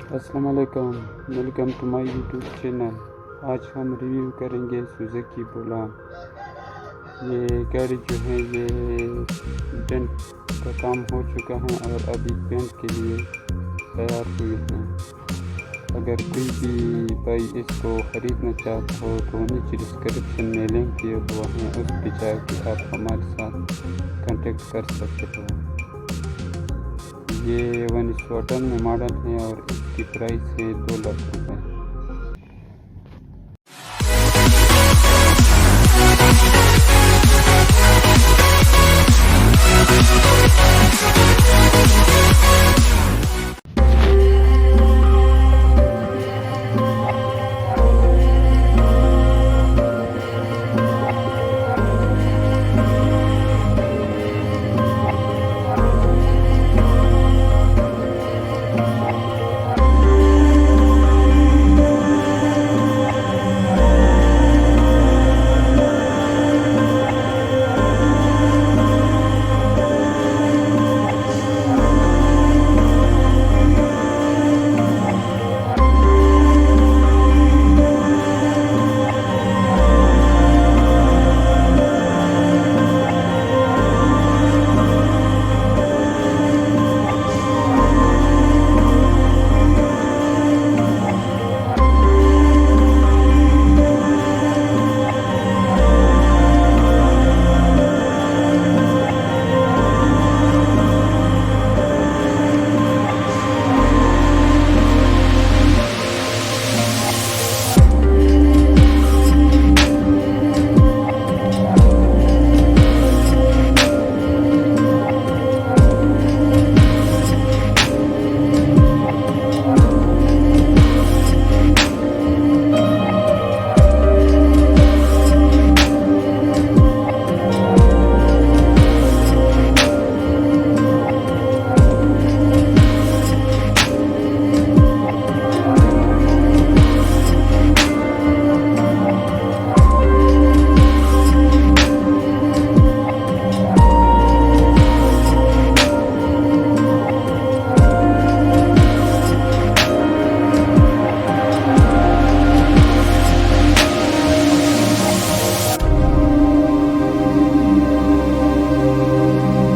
अस्सलाम वालेकुम, welcome to my YouTube channel. आज हम रिव्यू करेंगे सुजुकी बोलान। ये गाड़ी जो है ये डेंट का काम हो चुका है और अभी पेंट के लिए तैयार हुई है। अगर कोई भी भाई इसको ख़रीदना चाहता हो तो नीचे डिस्क्रिप्शन में लिंक दिया हुआ है, उस पर जाकर आप हमारे साथ कांटेक्ट कर सकते हो। ये 1998 में मॉडल है और इसकी प्राइस है 2 लाख रुपये।